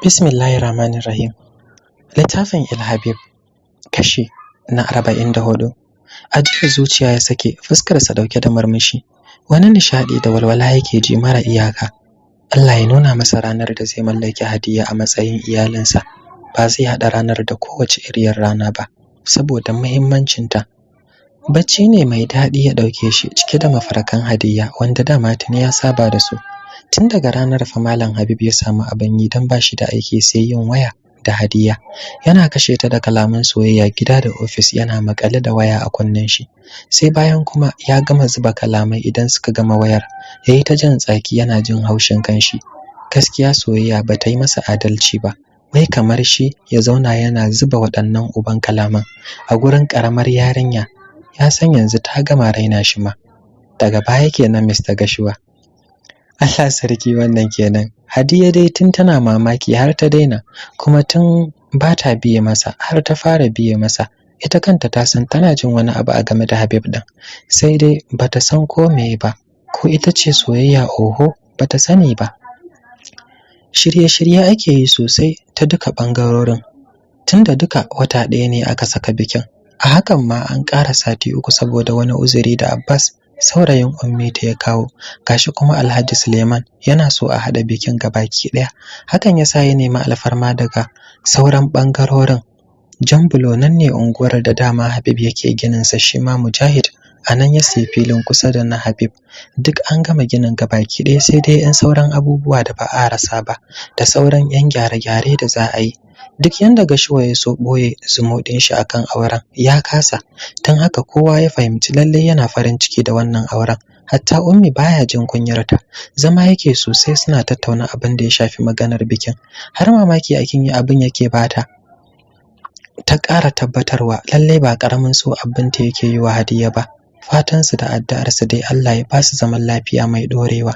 Bismillahirrahmanirrahim. Littafin Ilhabib kashi na 44. Ajiyar zuciya ya sake, fuskarsa dauke da murmushi. Wani nishadi da walwala yake ji mara iyaka. Allah ya nuna masa ranar da zai mallaki Hadiya a matsayin iyalinsa. Ba zai haɗa ranar da kowace iriyar rana ba, saboda muhimmancinta. Bacci ne mai daɗi ya ɗauke shi, cike da mafarkan Hadiya wanda dama tuni ya saba da su. Tun daga ranar fa Malam Habib ya samu abin yi don ba shi da aiki sai yin waya da Hadiya. Yana kashe ta da kalaman soyayya gida da ofis, yana makale da waya a kunnen shi. Sai bayan kuma ya gama zuba kalamai idan suka gama wayar, yayi ta jan tsaki yana jin haushin kanshi. Gaskiya soyayya ba ta yi masa adalci ba. Wai kamar shi ya zauna yana zuba waɗannan uban kalaman a gurin ƙaramar yarinya. Ya san yanzu ta gama raina shi ma. Daga baya kenan Mr. Gashuwa. Allah sarki, wannan kenan. Hadiya dai tun tana mamaki har ta daina, kuma tun ba ta biye masa har ta fara biye masa. Ita kanta ta san tana jin wani abu a game da Habib din, sai dai bata san ko meye ba, ko ita ce soyayya, oho, bata sani ba. Shirye-shirye ake yi sosai ta duka bangarorin, tunda duka wata ɗaya ne aka saka bikin. A hakan ma an ƙara sati 3 saboda wani uzuri da Abbas saurayin Ummi ta ya kawo. Gashi kuma Alhaji Suleiman yana so a haɗa bikin gabaki ɗaya. Hakan yasa ya nemi alfarma daga sauran bangarorin. Jambulo nan ne unguwar da dama Habib yake ginin sa, shi ma Mujahid a nan ya sayi filin kusa da na Habib. Duk an gama ginin gabaki ɗaya, sai dai 'yan sauran abubuwa da ba a rasa ba, da sauran 'yan gyare-gyare da za a yi. Duk yanda Gashuwa ya so ɓoye zumuɗin shi akan auren, ya kasa. Don haka kowa ya fahimci lallai yana farin ciki da wannan auren. Hatta Ummi baya jin kunyarta, zama yake sosai suna tattauna abin da ya shafi maganar bikin. Har mamaki akin yi abin yake bata. Ta ƙara tabbatarwa lallai ba ƙaramin so abin ta yake yi wa Hadiya ba. Fatansu da addu'arsu dai Allah ya ba su zaman lafiya mai ɗorewa.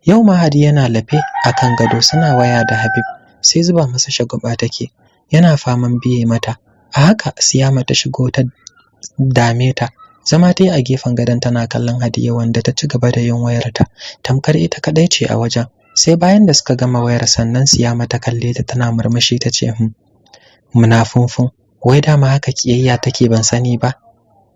Yau ma Hadiya yana lafe akan gado suna waya da Habib, sai zuba masa shagwaba take, yana faman biye mata. A haka Siyama ta shigo ta dame ta. Zama ta yi a gefen gadon tana kallon Hadiya wanda ta ci gaba da yin wayarta, tamkar ita kadai ce a wajen. Sai bayan da suka gama wayar sannan Siyama ta kalle ta tana murmushi ta ce, munafunfun, wai dama haka kiyayya take ban sani ba.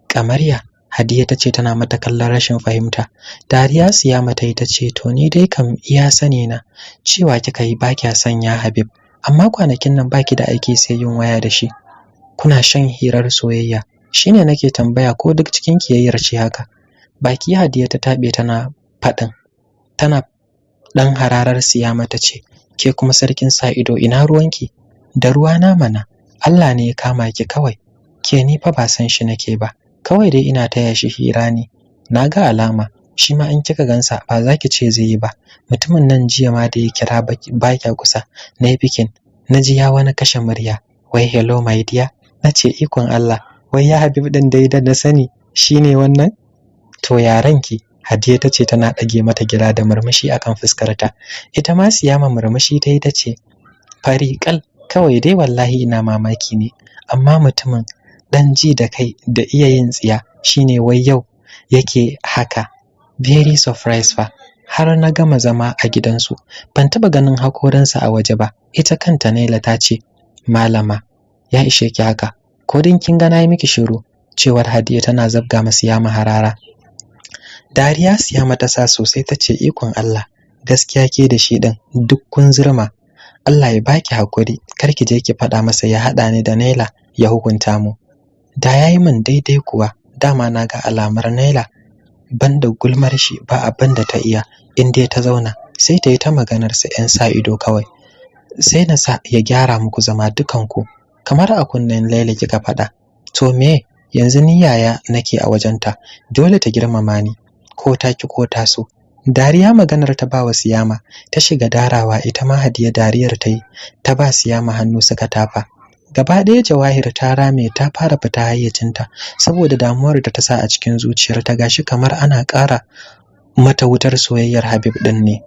Kamarya, Hadiya ta ce tana mata kallon rashin fahimta. Dariya Siyama ta yi ta ce, to ni dai kam iya sani na cewa kika yi ba kya sanya Habib, amma kwanakin nan baki da aiki sai yin waya da shi. Kuna shan hirar soyayya, shine nake tambaya ko duk cikin kiyayyar ce haka. Baki Hadiya ta tabe tana faɗin, tana dan hararar Siyama ta ce, ke kuma sarkin sa ido, ina ruwanki da ruwana mana. Allah ne ya kama ki kawai. Ke ni fa ba san shi nake ba, kawai dai ina taya shi hira ne. Na ga alama shi ma in kika gansa ba za ki ce zai yi ba. Mutumin nan jiya ma da ya kira ba kya kusa na yi bikin, na ji ya wani kashe murya, wai hello my dear. Na ce ikon Allah, wai ya Habib din dai da na sani shine wannan. To yaranki, Hadiya ta ce tana ɗage mata gira da murmushi akan fuskarta. Ita ma Siyama murmushi ta yi ta ce, fari kal, kawai dai wallahi ina mamaki ne, amma mutumin dan ji da kai da iya yin tsiya shine wai yau yake haka. Very surprised fa. Har na gama zama a gidansu ban taba ganin hakoransa a waje ba. Ita kanta Naila ta ce, malama ya ishe ki haka, ko din kin ga na yi miki shiru, cewar Hadiya tana zabga ma Siyama harara. Dariya Siyama ta sa sosai ta ce, ikon Allah, gaskiya ke da shi din duk kun zurma. Allah ya baki hakuri, kar ki je ki faɗa masa ya haɗa ni da Naila ya hukunta mu. Da yayi min daidai kuwa, dama na ga alamar Naila banda gulmar shi ba abin da ta iya. In dai ta zauna sai ta yi ta maganar sa 'yan sa ido kawai. Sai na sa ya gyara muku zama dukanku, kamar a kunnen Laila kika faɗa. To me, yanzu ni yaya nake a wajenta, dole ta girmama ni, ko ta ki ko ta so. Dariya maganar ta ba wa Siyama, ta shiga darawa. Ita ma Hadiya dariyar ta yi, ta ba Siyama hannu suka tafa. Gaba ɗaya Jawahir ta rame, ta fara fita hayyacinta saboda damuwar da ta sa a cikin zuciyarta. Gashi kamar ana ƙara mata wutar soyayyar Habib ɗin ne.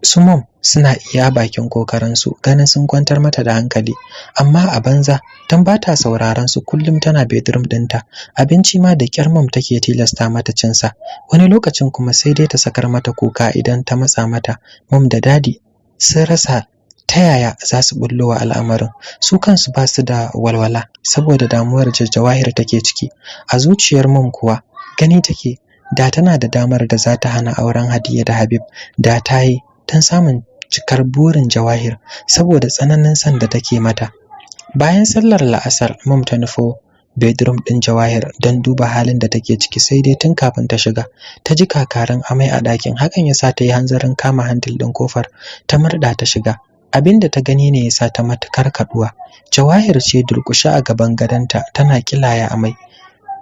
Su mom suna iya bakin kokarinsu ganin sun kwantar mata da hankali, amma a banza, don ba ta sauraron su. Kullum tana bedroom ɗinta, abinci ma da kyar mom take tilasta mata cinsa. Wani lokacin kuma sai dai ta sakar mata kuka idan ta matsa mata. Mom da dadi sun rasa ta yaya za su bullo wa al'amarin. Su kansu ba su da walwala saboda damuwar da Jawahir take ciki. A zuciyar Mom kuwa gani take da tana da damar da za ta hana auren Hadiya da Habib da ta yi, don samun cikar burin Jawahir saboda tsananin son da take mata. Bayan sallar la'asar, Mom ta nufo bedroom din Jawahir don duba halin da take ciki, sai dai tun kafin ta shiga ta ji kakarin amai a ɗakin. Hakan yasa ta yi hanzarin kama handil din kofar ta murɗa ta shiga. Abinda ta gani ne yasa ta matukar kaduwa. Jawahir ce durƙushe a gaban gadonta tana kilaya amai.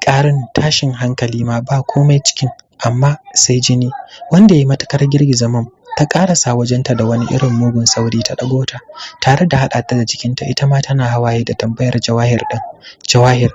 Ƙarin tashin hankali ma ba komai cikin, amma sai jini wanda ya matukar girgiza Mom. Ta karasa wajenta da wani irin mugun sauri ta dago ta tare da hada ta da jikinta, ita ma tana hawaye da tambayar Jawahir din. Jawahir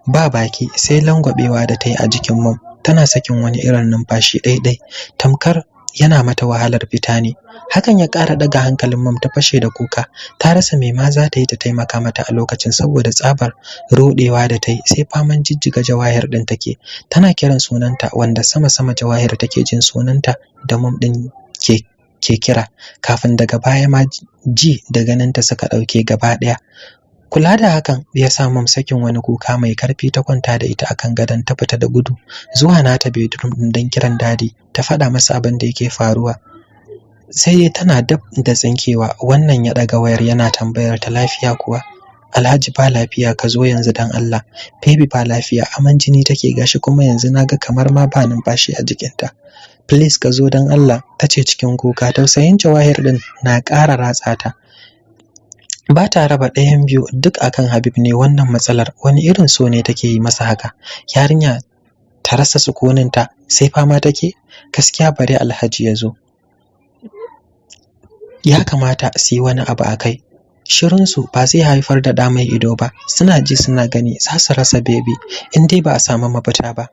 ba baki sai langwabewa da ta yi a jikin Mom, tana sakin wani irin numfashi ɗaiɗai tamkar yana mata wahalar fita ne. Hakan ya ƙara daga hankalin Mom, ta fashe da kuka. Ta rasa me ma za ta yi ta taimaka mata a lokacin saboda tsabar rodewa da ta yi, sai faman jijjiga Jawahir din take. Tana kiran sunanta wanda sama-sama Jawahir take jin sunanta da Mom din ke kira, kafin daga baya ma ji da ganinta suka ɗauke gaba ɗaya. Kula da hakan ya sa Mom sakin wani kuka mai karfi ta kwanta da ita akan gadon ta fita da gudu zuwa nata bedroom din don kiran dadi ta faɗa masa abin da yake faruwa. Sai tana dab da tsinkewa wannan ya daga wayar yana tambayar ta lafiya kuwa. Alhaji ba lafiya, ka zo yanzu dan Allah. Baby ba lafiya, aman jini take, gashi kuma yanzu naga kamar ma ba numfashi a jikinta. Please ka zo dan Allah, tace cikin kuka. Tausayin Jawahir din na ƙara ratsa ta. Ba ta raba ɗayan biyu, duk akan Habib ne wannan matsalar. Wani irin so ne take yi masa haka? Yarinya ta rasa sukuninta sai fama take. Gaskiya bari Alhaji ya zo, ya kamata su yi wani abu a kai. Shirinsu ba zai haifar da ɗa mai ido ba. Suna ji suna gani za su rasa bebi in dai ba a samu mafita ba.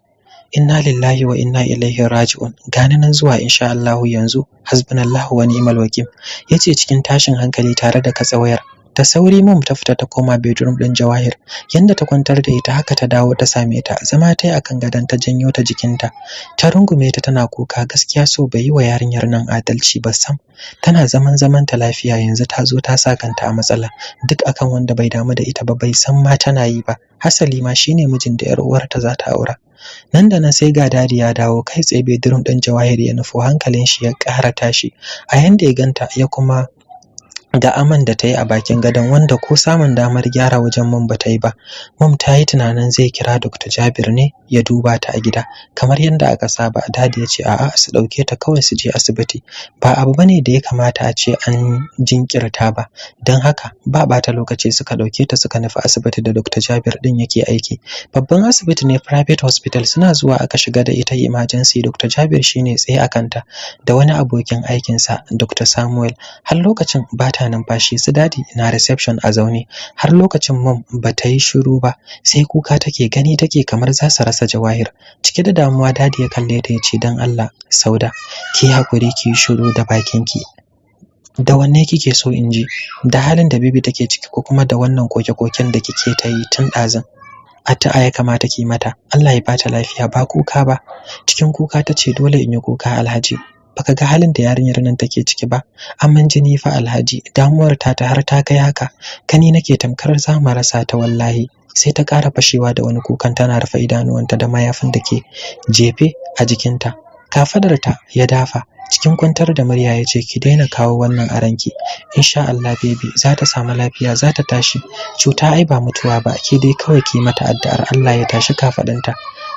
Inna lillahi wa inna ilaihi raji'un. Gani nan zuwa insha Allah yanzu. Hasbunallahu wa ni'mal wakil, yace cikin tashin hankali tare da katse wayar. Da sauri Mom ta fita ta koma bedroom din Jawahir. Yanda ta kwantar da ita haka ta dawo ta same ta. Zama ta yi akan gadon ta janyo ta jikinta. Ta rungume ta tana kuka. Gaskiya so bai yi wa yarinyar nan adalci ba sam. Tana zaman ta lafiya, yanzu ta zo ta sa kanta a matsala. Duk akan wanda bai damu da ita ba, bai san ma tana yi ba. Hasali ma shine mijin da 'yar uwarta za ta aura. Nan da nan sai ga dadi ya dawo kai tsaye bedroom din Jawahir ya nufo. Hankalin shi ya ƙara tashi a yanda ya ganta, ya kuma da aman da ta yi a bakin gadon wanda ko samun damar gyara wajen Mom ba ta yi ba. Mom ta yi tunanin zai kira Dr. Jabir ne ya duba ta a gida kamar yadda aka saba. Dadi ya ce a'a, su ɗauke ta kawai su je asibiti. Ba abu bane da ya kamata a ce an jinkirta ba. Don haka ba ɓata lokaci suka ɗauke ta suka nufi asibiti da Dr. Jabir din yake aiki. Babban asibiti ne, private hospital. Suna zuwa aka shiga da ita emergency. Dr. Jabir shine tsaye a kanta da wani abokin aikinsa Dr. Samuel. Har lokacin ba ta numfashi. Su dadi na reception a zaune. Har lokacin Mom ba ta yi shiru ba, sai kuka take, gani take kamar za su rasa Jawahir. Cike da damuwa dadi ya kalle ta ya ce, dan Allah Sauda, ki hakuri ki yi shiru da bakinki. Da wanne kike so in ji? Da halin da Bibi take ciki ko kuma da wannan koke-koken da kike ta yi tun ɗazun? Addu'a ya kamata ki mata. Allah ya bata lafiya, ba kuka ba. Cikin kuka ta ce, dole in yi kuka Alhaji. Baka ga halin da yarinyar nan take ciki ba? Amman jini fa Alhaji. Damuwar ta har ta kai haka. Kani nake tamkar za mu rasa ta wallahi. Sai ta ƙara fashewa da wani kukan tana rufe idanuwanta da mayafin da ke jefe a jikinta. Kafadarta ya dafa. Cikin kwantar da murya ya ce, ki daina kawo wannan a ranki. Insha Allah baby za ta samu lafiya, za ta tashi. Cuta ai ba mutuwa ba. Ke dai kawai ki mata addu'ar Allah ya tashi kafadanta.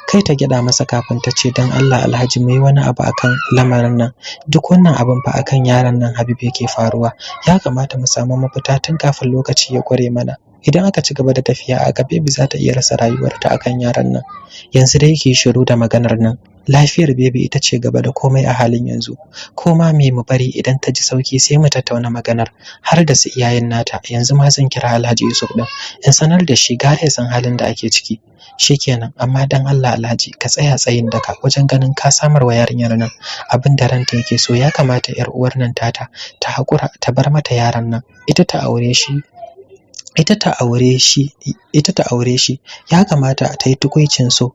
Kai ta gyada masa kafin ta ce, dan Allah Alhaji mai wani abu akan lamarin nan. Duk wannan abin fa akan yaron nan Habib yake faruwa. Ya kamata mu samu mafita tun kafin lokaci ya kware mana. Idan aka ci gaba da tafiya a gaba baby za ta iya rasa rayuwarta akan yaron nan. Yanzu dai yake shiru da maganar nan. Lafiyar baby ita ce gaba da komai a halin yanzu. Ko ma me mu bari idan ta ji sauki sai mu tattauna maganar har da su iyayen nata. Yanzu ma zan kira Alhaji Yusuf din in sanar da shi gare ya san halin da ake ciki. Shikenan, amma dan Allah Alhaji ka tsaya tsayin daka wajen ganin ka samar wa yarinyar nan abin da ranta yake so. Ya kamata yar uwar nan tata ta hakura ta bar mata yaron nan. Ita ta aure shi ya kamata ta yi tukuicin so.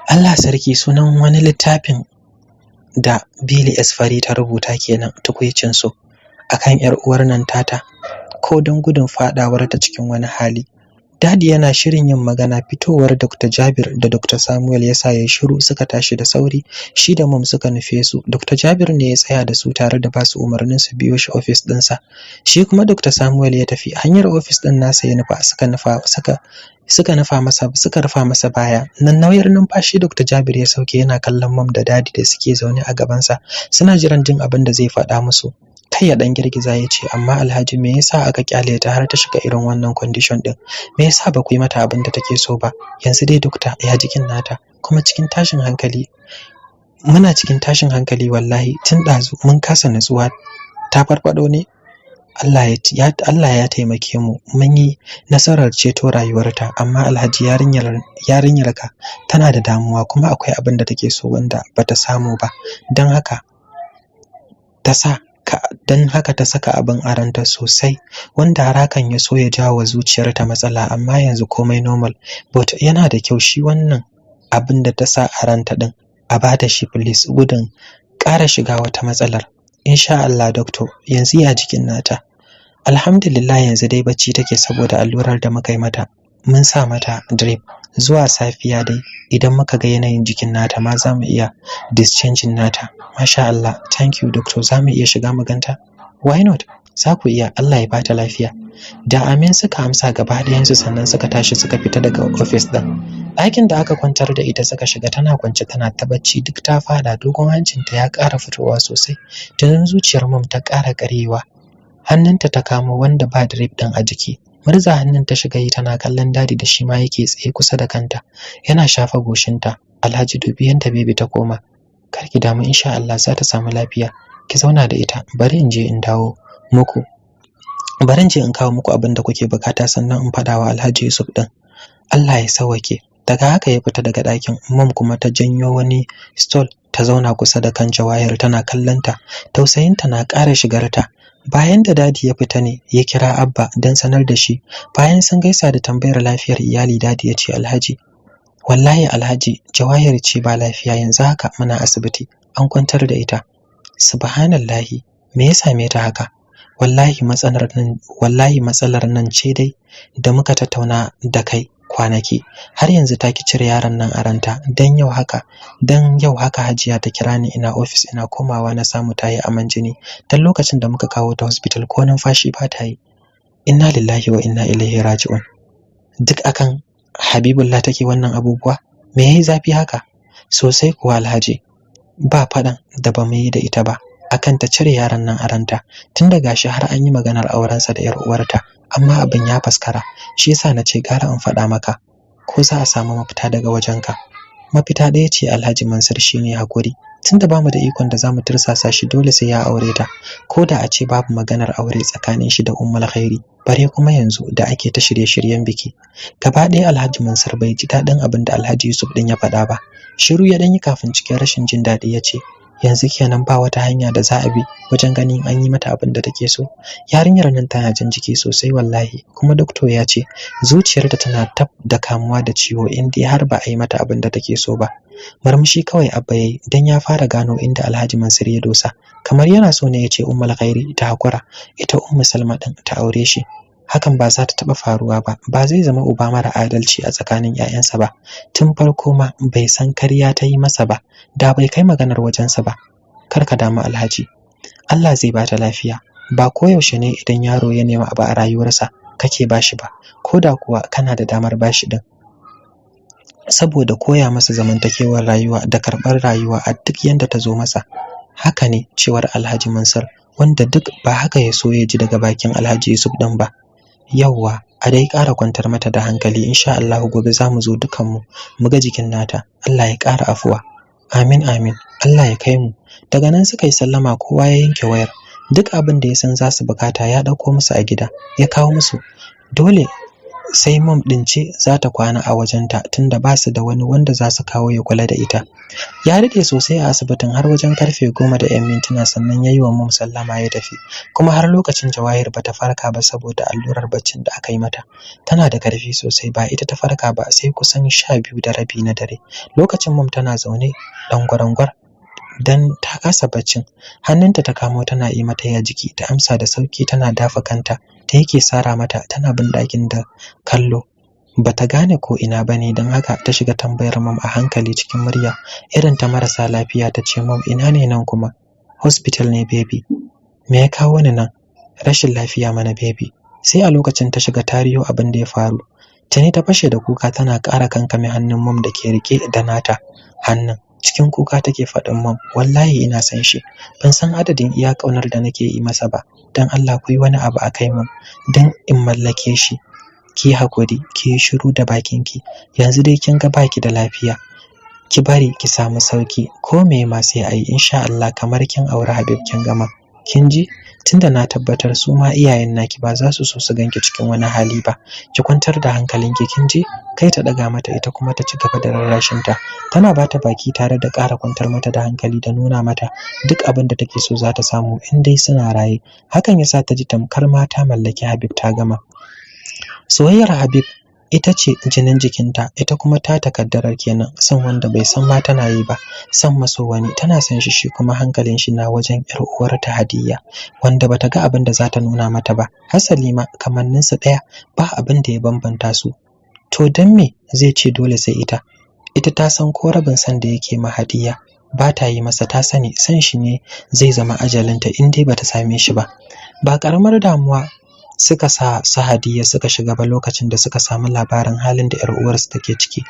Allah sarki, sunan wani littafin da Billy Esfari ta rubuta kenan tukuicin su akan yar uwar nan tata, ko don gudun fadawar ta cikin wani hali. Dadi yana shirin yin magana, fitowar Dr. Jabir da Dr. Samuel yasa yayi shiru suka tashi da sauri, shi da mom suka nufe su. Dr. Jabir ne ya tsaya da su tare da basu umarnin su biyo shi office ɗinsa. Shi kuma Dr. Samuel ya tafi hanyar office ɗin nasa ya nufa, suka rufa masa baya. Nan nauyar numfashi Dr. Jabir ya sauke yana kallon mom da dadi da suke zaune a gabansa suna jiran jin abin da zai faɗa musu. Kai ya dan girgiza ya ce, amma Alhaji me yasa aka kyale ta har ta shiga irin wannan condition din? Me yasa ba ku yi mata abin da take so ba? Yanzu dai dokta ya jikin nata, kuma cikin tashin hankali. Muna cikin tashin hankali wallahi, tun dazu mun kasa nutsuwa. Ta farfado ne? Allah ya taimake mu, mun yi nasarar ceto rayuwarta, amma Alhaji yarinyar ka tana da damuwa, kuma akwai abin da take so wanda bata samu ba. Dan haka ta saka abin aranta sosai, wanda har hakan ya so ya jawo zuciyarta matsala, amma yanzu komai normal. But yana da kyau shi wannan abin da ta sa aranta din a bada shi please, gudun ƙara shiga wata matsalar. Insha Allah doctor, yanzu ya jikin nata? Alhamdulillah yanzu dai bacci take saboda allurar da muka yi mata. Mun sa mata drip. Zuwa safiya dai idan muka ga yanayin jikin nata ma za mu iya discharging nata. Masha Allah, thank you doctor. Za mu iya shiga maganta? Why not? Za ku iya, Allah ya bata lafiya. Da amin suka amsa gaba ɗayansu, sannan suka tashi suka fita daga office ɗin. Ɗakin da aka kwantar da ita suka shiga, tana kwance tana ta bacci, duk ta fada, dogon hancinta ya ƙara fitowa sosai. Tunan zuciyar mom ta ƙara ƙarewa. Hannunta ta kamo wanda ba drip ɗin a jiki. Murza hannun ta shiga yi tana kallon dadi da shi ma yake tsaye kusa da kanta. Yana shafa goshinta. Alhaji dubi yanda baby ta koma. Kar ki damu, insha Allah za ta samu lafiya. Ki zauna da ita, bari in je in kawo muku abin da kuke bukata, sannan in faɗa wa Alhaji Yusuf ɗin. Allah ya sauwake. Daga haka ya fita daga ɗakin. Mom kuma ta janyo wani stool ta zauna kusa da kan Jawahir tana kallonta. Tausayinta na ƙara shigarta. Bayan da dadi ya fita ne ya kira Abba don sanar da shi. Bayan sun gaisa da tambayar lafiyar iyali, dadi ya ce, Alhaji, wallahi Alhaji, Jawahir ce ba lafiya, yanzu haka muna asibiti, an kwantar da ita. Subhanallahi, me ya same ta haka? Wallahi matsalar nan ce dai da muka tattauna da kai kwanaki. Har yanzu ta ki cire yaron nan a ranta. Dan yau haka Hajiya ta kira ni ina office, ina komawa na samu ta yi aman jini. Dan lokacin da muka kawo ta hospital ko numfashi ba ta yi. Inna lillahi wa inna ilaihi raji'un. Duk akan Habibullah take wannan abubuwa? Me yayi zafi haka? Sosai kuwa Alhaji. Ba faɗan da ba mu yi da ita ba akan ta cire yaron nan a ranta. Tun da gashi har an yi maganar aurensa da yar uwarta, amma abin ya faskara. Shi yasa na ce gara in faɗa maka, ko za a samu mafita daga wajenka. Mafita ɗaya ce Alhaji Mansur, shine hakuri. Tunda bamu da ikon da zamu tursasa shi, dole sai ya aure ta, ko da a ce babu maganar aure tsakanin shi da Ummul Khairi, bare kuma yanzu da ake ta shirye-shiryen biki. Gaba ɗaya Alhaji Mansur bai ji daɗin abin da Alhaji Yusuf ɗin ya faɗa ba. Shiru ya ɗan yi kafin cikin rashin jin daɗi ya ce, yanzu kenan ba wata hanya da za a bi wajen ganin an yi mata abin da take so? Yarinyar nan tana jin jiki sosai wallahi, kuma doctor ya ce zuciyarta tana tab da kamuwa da ciwo in dai har ba a yi mata abin da take so ba. Marmushi kawai Abba yayi, dan ya fara gano inda Alhaji Mansur ya dosa. Kamar yana so ne ya ce Ummul Khairi ta hakura, ita Ummu Salma din ta aure shi. Hakan ba za ta taba faruwa ba. Ba zai zama uba mara adalci a tsakanin 'ya'yansa ba. Tun farko ma bai san kariya ta yi masa ba, da bai kai maganar wajensa ba. Kar ka damu Alhaji, Allah zai bata lafiya. Ba koyaushe ne idan yaro ya nema abu a rayuwarsa kake bashi ba, ko da kuwa kana da damar bashi din, saboda koya masa zamantakewar rayuwa da karɓar rayuwa a duk yanda ta zo masa. Haka ne cewar Alhaji Mansur, wanda duk ba haka ya so ya ji daga bakin Alhaji Yusuf din ba. Yawwa, a dai ƙara kwantar mata da hankali, insha Allah gobe za mu zo dukanmu mu ga jikin nata. Allah ya ƙara afuwa. Amin amin, Allah ya kai mu. Daga nan suka yi sallama, kowa ya yanke wayar. Duk abin da ya san za su bukata ya ɗauko musu a gida ya kawo musu. Dole sai mom ɗin ce za ta kwana a wajenta, tunda ba su da wani wanda za su kawo ya kula da ita. Ya rike sosai a asibitin har wajen karfe 10:00 sannan ya yi wa mom sallama ya tafi. Kuma har lokacin Jawahir bata farka ba saboda allurar baccin da aka yi mata. Tana da karfi sosai, ba ita ta farka ba sai kusan 12:30 na dare. Lokacin mom tana zaune dan gwarangwar dan ta kasa baccin. Hannunta ta kamo tana yi mata ya jiki, ta amsa da sauki tana dafa kanta ta yake sara mata, tana bin ɗakin da kallo. Bata gane ko ina bane, don haka ta shiga tambayar mom a hankali cikin murya irin ta marasa lafiya. Ta ce, mom, ina ne nan kuma? Hospital ne baby. Me ya kawo ni nan? Rashin lafiya mana baby. Sai a lokacin ta shiga tariyo abin da ya faru. Tani ta fashe da kuka tana ƙara kankame hannun mom da ke rike da nata hannun. Cikin kuka take faɗin, mom, wallahi ina san shi. Ban san adadin iya ƙaunar da nake yi masa ba. Dan Allah ku yi wani abu a kai mom, dan in mallake shi. Ki hakuri, ki yi shiru da bakinki. Yanzu dai kin ga baki da lafiya. Ki bari ki samu sauki. Ko me ma sai ayi insha Allah, kamar kin aure Habib kin gama. Kin ji? Tunda na tabbatar su ma iyayen naki ba za su so su ganki cikin wani hali ba. Ki kwantar da hankalinki, kin ji? Kai ta daga mata ita kuma ta ci gaba da rarrashin ta. Tana bata baki tare da ƙara kwantar mata da hankali da nuna mata duk abin da take so za ta samu in dai suna raye. Hakan yasa ta ji tamkar mata mallaki Habib ta gama. Soyayyar Habib ita ce jinin jikinta, ita kuma ta takaddarar kenan, son wanda bai san ma tana yi ba, son maso wani tana son shi kuma hankalin shi na wajen yar uwarta Hadiyya, wanda bata ga abin da za ta nuna mata ba. Hasali ma kamannin su daya, ba abin da ya bambanta su. To dan me zai ce dole sai ita? Ita ta san ko rabin san da yake ma Hadiyya ba ta yi masa, ta sani san shi ne zai zama ajalinta in dai bata same shi ba. Ba karamar damuwa suka sa su Hadiyya suka shiga ba lokacin da suka samu labarin halin da 'yar uwarsu take ciki.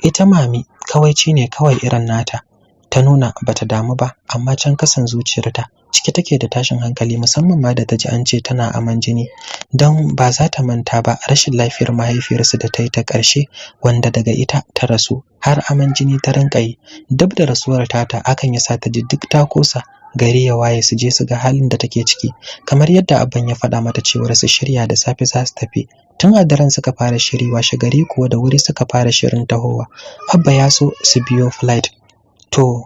Ita mami kawaici ne kawai irin nata, ta nuna bata damu ba, amma can kasan zuciyarta ciki take da tashin hankali, musamman ma da ta ji an ce tana aman jini. Don ba za ta manta ba rashin lafiyar mahaifiyarsu da ta yi ta ƙarshe, wanda daga ita ta rasu har aman jini ta rinƙa yi. Dab da rasuwar tata hakan ya sa ta ji duk ta kosa gari ya waye su je su ga halin da take ciki, kamar yadda abban ya faɗa mata cewar su shirya da safe za su tafi. Tun a daren suka fara shiri, washe gari kuwa da wuri suka fara shirin tahowa. Abba ya so su biyo flight, to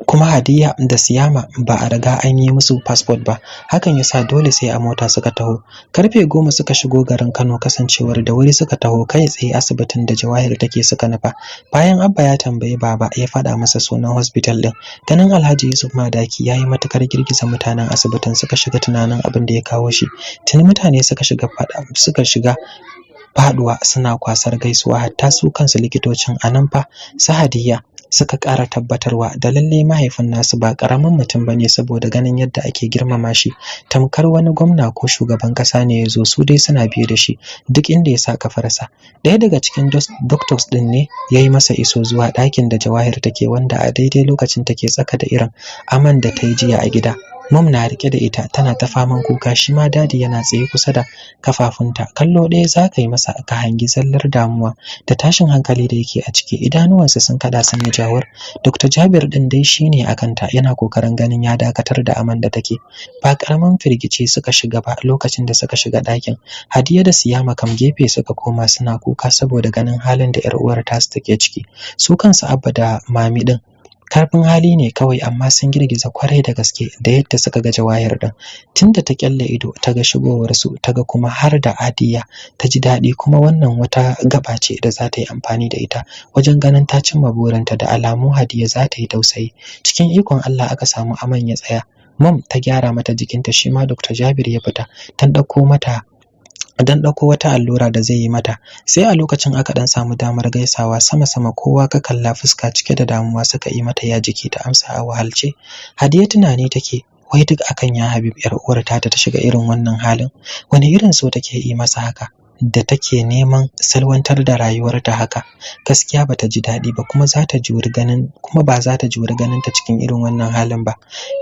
kuma Hadiyya da Siyama ba a riga an yi musu passport ba, hakan yasa dole sai a mota suka taho. Karfe 10 suka shigo garin Kano, kasancewar da wuri suka taho kai tsaye asibitin da Jawahir take suka nufa. Bayan Abba ya tambayi Baba ya faɗa masa sunan hospital din, ganin Alhaji Yusuf Madaki yayi matukar girgiza mutanen asibitin, suka shiga tunanin abin da ya kawo shi. Tuni mutane suka shiga faduwa suna kwasar gaisuwa, hatta su kansu likitocin anan fa su Hadiyya suka ƙara tabbatarwa da lalle mahaifin nasu ba ƙaramin mutum bane, saboda ganin yadda ake girmama shi tamkar wani gwamna ko shugaban ƙasa ne ya zo. Su dai suna biye da shi duk inda ya sa kafarsa. Ɗaya daga cikin doctors ɗin ne ya yi masa iso zuwa ɗakin da Jawahir take, wanda a daidai lokacin take tsaka da irin aman da ta yi jiya a gida. Mom na rike da ita tana ta faman kuka, shi ma dadi yana tsaye kusa da kafafunta. Kallo ɗaya za ka yi masa ka hangi zallar damuwa da tashin hankali da yake a ciki. Idanuwansa sun kada sun yi jawur. Dr. Jabir din dai shine a kanta, yana kokarin ganin ya dakatar da aman da take. Ba karaman firgici suka shiga ba lokacin da suka shiga ɗakin. Hadiyya da Siyama kam gefe suka koma suna kuka saboda ganin halin da 'yar uwar tasu take ciki. Su kansu Abba da Mami din karfin hali ne kawai, amma sun girgiza kwarai da gaske da yadda suka ga Jawahir din. Tunda ta kyalle ido ta ga shigowar su, ta ga kuma har da Hadiyya, ta ji daɗi, kuma wannan wata gaba ce da za ta yi amfani da ita wajen ganin ta cimma burinta. Da alamu Hadiyya za ta yi tausayi. Cikin ikon Allah aka samu aman ya tsaya. Mom ta gyara mata jikinta, shi ma Dr. Jabir ya fita dan ɗauko wata allura da zai yi mata. Sai a lokacin aka dan samu damar gaisawa sama kowa ka kalla fuska cike da damuwa suka yi mata ya jiki ta amsa a wahalce. Hadiyya tunani take, wai duk akan ya Habib 'yar uwar ta shiga irin wannan halin, wani irin so take yi masa haka da take neman salwantar da rayuwarta haka. Gaskiya bata ji daɗi ba, kuma ba za ta juri ganin ta cikin irin wannan halin ba.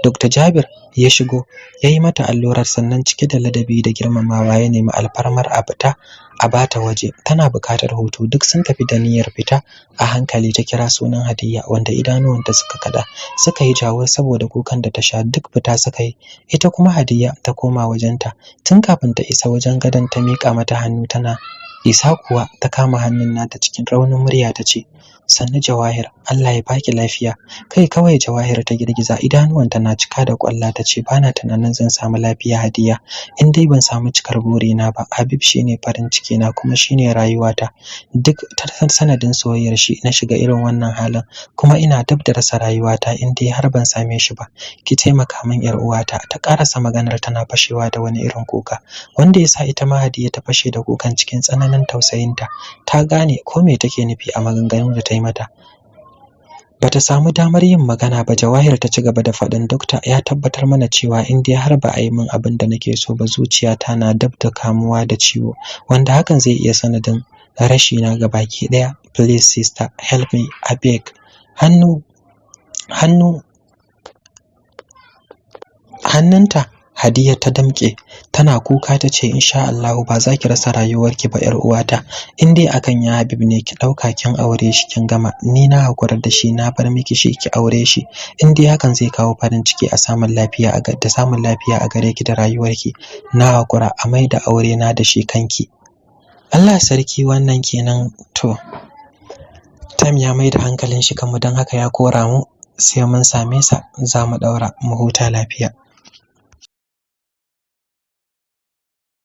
Dr. Jabir ya shigo ya yi mata allurar, sannan cike da ladabi da girmamawa ya nemi alfarmar a fita a bata waje, tana buƙatar hutu. Duk sun tafi da niyyar fita. A hankali ta kira sunan Hadiyya, wanda idanuwanta suka kada suka yi jawo saboda kukan da ta sha. Duk fita suka yi. Ita kuma Hadiyya ta koma wajenta. Tun kafin ta isa wajen gadon ta miƙa mata hannu, tana isa kuwa ta kama hannun nata cikin raunin murya ta ce, sannu Jawahir, Allah ya baki lafiya. Kai kawai Jawahir ta girgiza, idanuwanta na cika da kwalla ta ce bana tunanin zan samu lafiya Hadiya. In dai ban samu cikar burina ba, Habib shine farin ciki na kuma shine rayuwata. Duk ta sanadin soyayyar shi na shiga irin wannan halin, kuma ina dab da rasa rayuwata in dai har ban same shi ba. Ki taimaka min yar uwata. Ta karasa maganar tana fashewa da wani irin kuka, wanda yasa ita ma Hadiya ta fashe da kukan cikin tsananin tausayinta. Ta gane ko me take nufi a maganganun da ta yi mata. Bata samu damar yin magana ba. Jawahir ta ci gaba da faɗin, dokta ya tabbatar mana cewa in dai har ba a yi min abin da nake so ba, zuciyata na dab da kamuwa da ciwo, wanda hakan zai iya sanadin rashi na gabaki daya. Please sister, help me, I beg. Hannunta Hadiya ta damƙe, tana kuka ta ce insha Allah ba za ki rasa rayuwarki ba yar uwata. In dai akan ya Habib ne, ki ɗauka kin aure shi kin gama. Ni na hakura da shi, na bar miki shi, ki aure shi. In dai hakan zai kawo farin ciki a samun lafiya a gare ki da rayuwarki, na hakura a mai da aure na da shi kanki. Allah sarki, wannan kenan. To Tam ya mai da hankalin shi kanmu, don haka ya kora mu, sai mun same sa za mu daura. Mu huta lafiya.